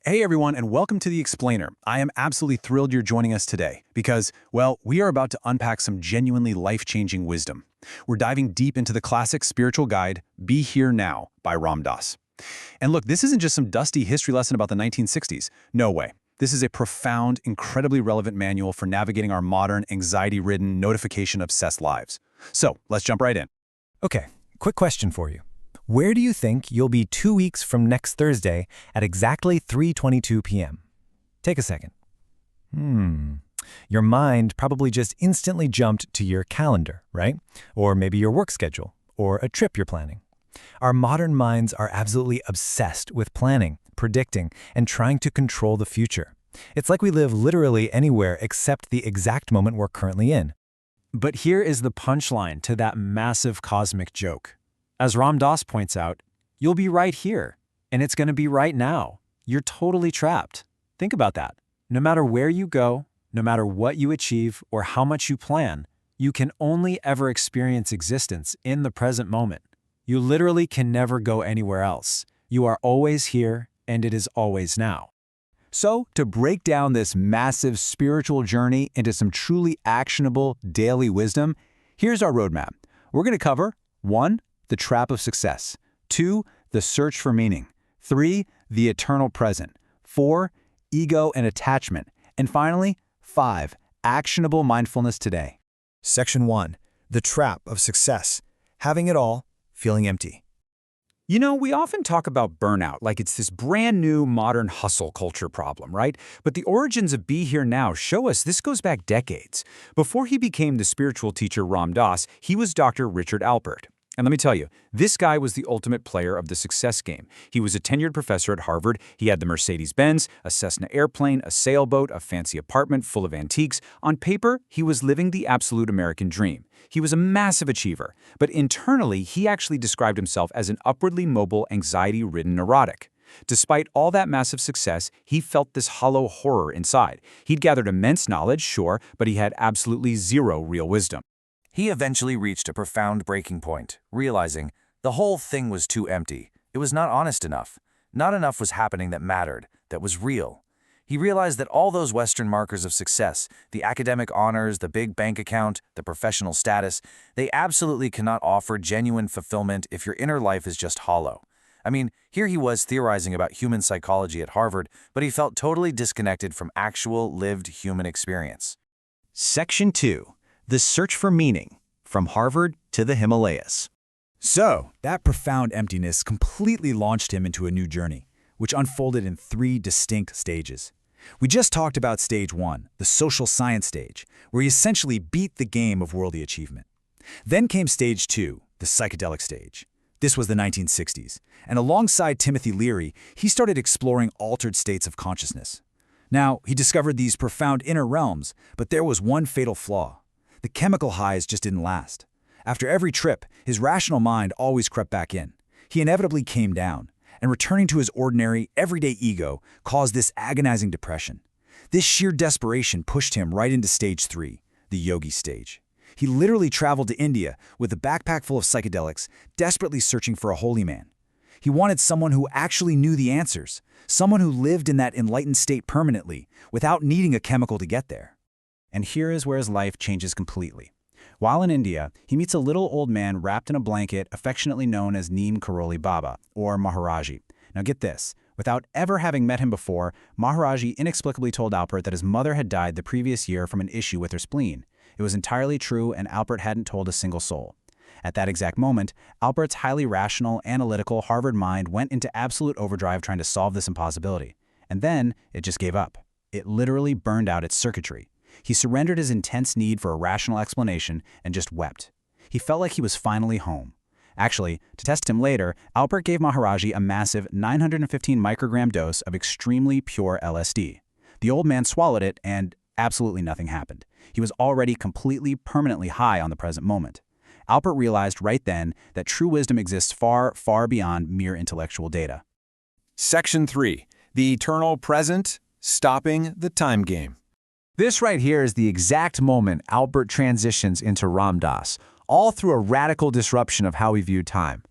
Hey everyone, and welcome to The Explainer. I am absolutely thrilled you're joining us today because, well, we are about to unpack some genuinely life-changing wisdom. We're diving deep into the classic spiritual guide, Be Here Now, by Ram Dass. And look, this isn't just some dusty history lesson about the 1960s. No way. This is a profound, incredibly relevant manual for navigating our modern, anxiety-ridden, notification-obsessed lives. So, let's jump right in. Okay, quick question for you. Where do you think you'll be 2 weeks from next Thursday at exactly 3:22 p.m.? Take a second. Your mind probably just instantly jumped to your calendar, right? Or maybe your work schedule, or a trip you're planning. Our modern minds are absolutely obsessed with planning, predicting, and trying to control the future. It's like we live literally anywhere except the exact moment we're currently in. But here is the punchline to that massive cosmic joke. As Ram Dass points out, you'll be right here, and it's going to be right now. You're totally trapped. Think about that. No matter where you go, no matter what you achieve or how much you plan, you can only ever experience existence in the present moment. You literally can never go anywhere else. You are always here, and it is always now. So, to break down this massive spiritual journey into some truly actionable daily wisdom, here's our roadmap. We're going to cover 1. The trap of success. 2. The search for meaning. 3. The eternal present. 4. Ego and attachment. And finally, 5. Actionable mindfulness today. Section 1. The trap of success. Having it all, feeling empty. You know, we often talk about burnout like it's this brand new modern hustle culture problem, right? But the origins of Be Here Now show us this goes back decades. Before he became the spiritual teacher Ram Dass, he was Dr. Richard Alpert. And let me tell you, this guy was the ultimate player of the success game. He was a tenured professor at Harvard. He had the Mercedes-Benz, a Cessna airplane, a sailboat, a fancy apartment full of antiques. On paper, he was living the absolute American dream. He was a massive achiever. But internally, he actually described himself as an upwardly mobile, anxiety-ridden neurotic. Despite all that massive success, he felt this hollow horror inside. He'd gathered immense knowledge, sure, but he had absolutely zero real wisdom. He eventually reached a profound breaking point, realizing the whole thing was too empty. It was not honest enough. Not enough was happening that mattered, that was real. He realized that all those Western markers of success, the academic honors, the big bank account, the professional status, they absolutely cannot offer genuine fulfillment if your inner life is just hollow. I mean, here he was theorizing about human psychology at Harvard, but he felt totally disconnected from actual, lived human experience. Section 2. The search for meaning, from Harvard to the Himalayas. So, that profound emptiness completely launched him into a new journey, which unfolded in 3 distinct stages. We just talked about stage 1, the social science stage, where he essentially beat the game of worldly achievement. Then came stage 2, the psychedelic stage. This was the 1960s, and alongside Timothy Leary, he started exploring altered states of consciousness. Now, he discovered these profound inner realms, but there was one fatal flaw. The chemical highs just didn't last. After every trip, his rational mind always crept back in. He inevitably came down, and returning to his ordinary, everyday ego caused this agonizing depression. This sheer desperation pushed him right into stage 3, the yogi stage. He literally traveled to India with a backpack full of psychedelics, desperately searching for a holy man. He wanted someone who actually knew the answers, someone who lived in that enlightened state permanently, without needing a chemical to get there. And here is where his life changes completely. While in India, he meets a little old man wrapped in a blanket affectionately known as Neem Karoli Baba, or Maharaji. Now get this, without ever having met him before, Maharaji inexplicably told Alpert that his mother had died the previous year from an issue with her spleen. It was entirely true, and Alpert hadn't told a single soul. At that exact moment, Alpert's highly rational, analytical Harvard mind went into absolute overdrive trying to solve this impossibility. And then, it just gave up. It literally burned out its circuitry. He surrendered his intense need for a rational explanation and just wept. He felt like he was finally home. Actually, to test him later, Alpert gave Maharaji a massive 915 microgram dose of extremely pure LSD. The old man swallowed it and absolutely nothing happened. He was already completely, permanently high on the present moment. Alpert realized right then that true wisdom exists far, far beyond mere intellectual data. Section 3. The eternal present, stopping the time game. This right here is the exact moment Alpert transitions into Ram Dass, all through a radical disruption of how we view time.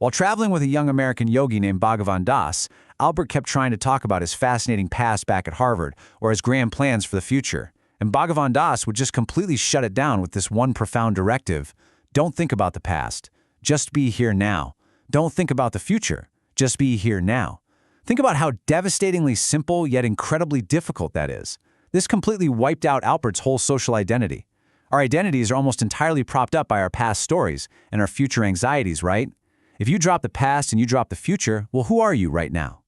While traveling with a young American yogi named Bhagavan Das, Albert kept trying to talk about his fascinating past back at Harvard or his grand plans for the future, and Bhagavan Das would just completely shut it down with this one profound directive: don't think about the past, just be here now. Don't think about the future, just be here now. Think about how devastatingly simple yet incredibly difficult that is. This completely wiped out Albert's whole social identity. Our identities are almost entirely propped up by our past stories and our future anxieties, right? If you drop the past and you drop the future, well, who are you right now?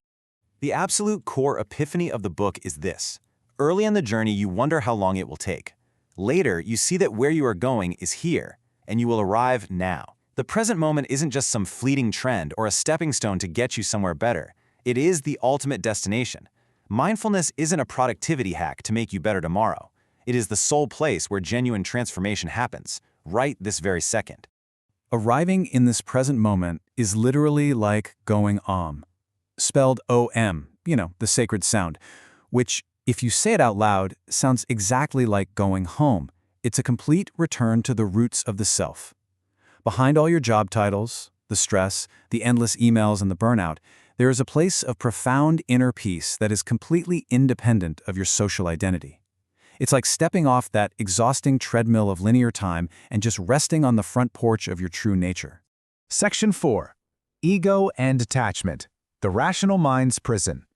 The absolute core epiphany of the book is this. Early in the journey, you wonder how long it will take. Later, you see that where you are going is here, and you will arrive now. The present moment isn't just some fleeting trend or a stepping stone to get you somewhere better. It is the ultimate destination. Mindfulness isn't a productivity hack to make you better tomorrow. It is the sole place where genuine transformation happens, right this very second. Arriving in this present moment is literally like going Om. Spelled O-M, the sacred sound, which, if you say it out loud, sounds exactly like going home. It's a complete return to the roots of the self. Behind all your job titles, the stress, the endless emails, and the burnout, there is a place of profound inner peace that is completely independent of your social identity. It's like stepping off that exhausting treadmill of linear time and just resting on the front porch of your true nature. Section 4. Ego and Attachment. The Rational Mind's Prison.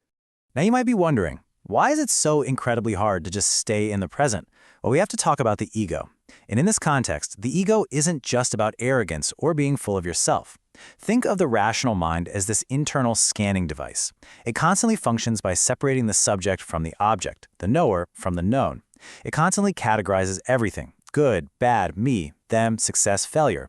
Now you might be wondering, why is it so incredibly hard to just stay in the present? Well, we have to talk about the ego. And in this context, the ego isn't just about arrogance or being full of yourself. Think of the rational mind as this internal scanning device. It constantly functions by separating the subject from the object, the knower from the known. It constantly categorizes everything: good, bad, me, them, success, failure.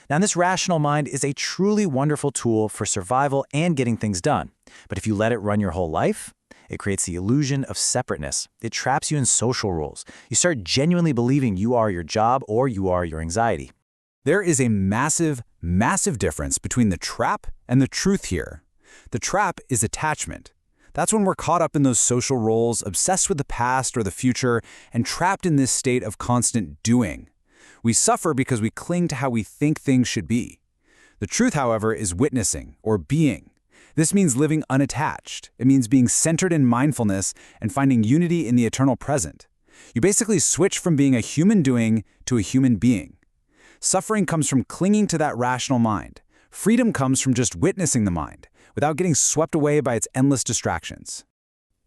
Now, this rational mind is a truly wonderful tool for survival and getting things done. But if you let it run your whole life, it creates the illusion of separateness. It traps you in social rules. You start genuinely believing you are your job or you are your anxiety. There is a massive, massive difference between the trap and the truth here. The trap is attachment. That's when we're caught up in those social roles, obsessed with the past or the future, and trapped in this state of constant doing. We suffer because we cling to how we think things should be. The truth, however, is witnessing, or being. This means living unattached. It means being centered in mindfulness and finding unity in the eternal present. You basically switch from being a human doing to a human being. Suffering comes from clinging to that rational mind. Freedom comes from just witnessing the mind, without getting swept away by its endless distractions.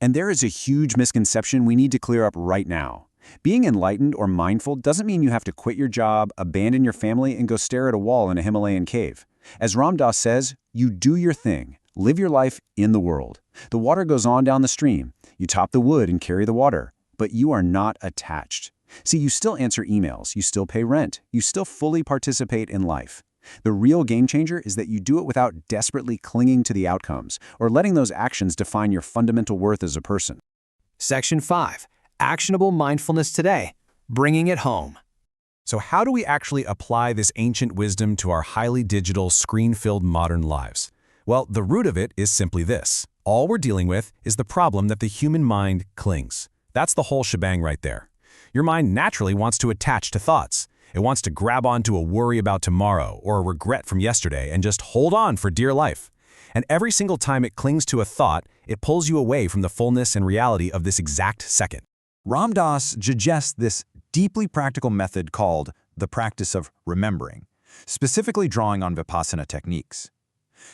And there is a huge misconception we need to clear up right now. Being enlightened or mindful doesn't mean you have to quit your job, abandon your family, and go stare at a wall in a Himalayan cave. As Ram Dass says, you do your thing. Live your life in the world. The water goes on down the stream. You top the wood and carry the water. But you are not attached. See, you still answer emails, you still pay rent, you still fully participate in life. The real game changer is that you do it without desperately clinging to the outcomes or letting those actions define your fundamental worth as a person. Section 5. Actionable mindfulness today. Bringing it home. So how do we actually apply this ancient wisdom to our highly digital, screen-filled modern lives? Well, the root of it is simply this. All we're dealing with is the problem that the human mind clings. That's the whole shebang right there. Your mind naturally wants to attach to thoughts. It wants to grab onto a worry about tomorrow or a regret from yesterday and just hold on for dear life. And every single time it clings to a thought, it pulls you away from the fullness and reality of this exact second. Ram Dass suggests this deeply practical method called the practice of remembering, specifically drawing on Vipassana techniques.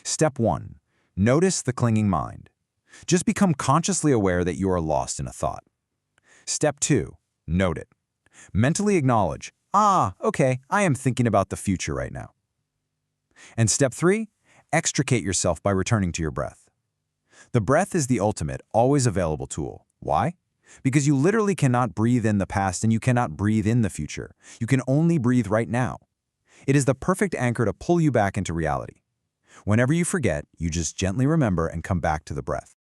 Step 1. Notice the clinging mind. Just become consciously aware that you are lost in a thought. Step 2. Note it. Mentally acknowledge, okay, I am thinking about the future right now. And step 3, extricate yourself by returning to your breath. The breath is the ultimate, always available tool. Why? Because you literally cannot breathe in the past and you cannot breathe in the future. You can only breathe right now. It is the perfect anchor to pull you back into reality. Whenever you forget, you just gently remember and come back to the breath.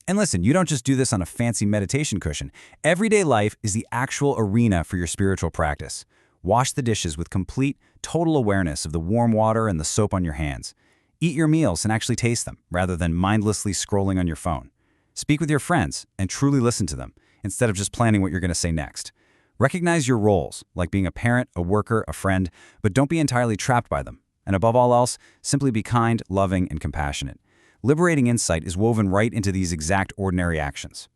And listen, you don't just do this on a fancy meditation cushion. Everyday life is the actual arena for your spiritual practice. Wash the dishes with complete, total awareness of the warm water and the soap on your hands. Eat your meals and actually taste them, rather than mindlessly scrolling on your phone. Speak with your friends and truly listen to them, instead of just planning what you're going to say next. Recognize your roles, like being a parent, a worker, a friend, but don't be entirely trapped by them. And above all else, simply be kind, loving, and compassionate. Liberating insight is woven right into these exact ordinary actions.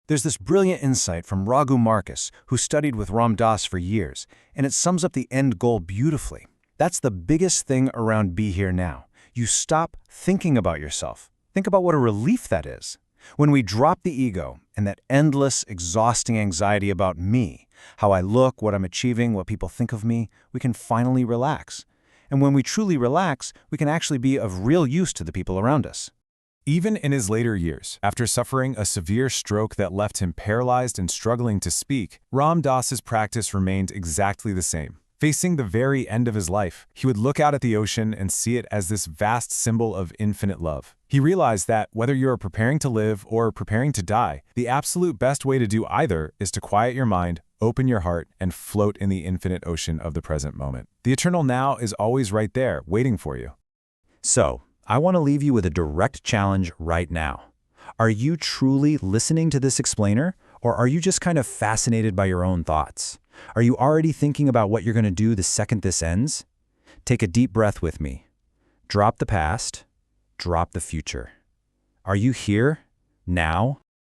There's this brilliant insight from Raghu Marcus, who studied with Ram Dass for years, and it sums up the end goal beautifully. That's the biggest thing around Be Here Now. You stop thinking about yourself. Think about what a relief that is. When we drop the ego and that endless, exhausting anxiety about me, how I look, what I'm achieving, what people think of me, we can finally relax. And when we truly relax, we can actually be of real use to the people around us. Even in his later years, after suffering a severe stroke that left him paralyzed and struggling to speak, Ram Dass's practice remained exactly the same. Facing the very end of his life, he would look out at the ocean and see it as this vast symbol of infinite love. He realized that whether you are preparing to live or preparing to die, the absolute best way to do either is to quiet your mind, open your heart, and float in the infinite ocean of the present moment. The eternal now is always right there, waiting for you. So, I want to leave you with a direct challenge right now. Are you truly listening to this explainer, or are you just kind of fascinated by your own thoughts? Are you already thinking about what you're going to do the second this ends? Take a deep breath with me. Drop the past, drop the future. Are you here, now,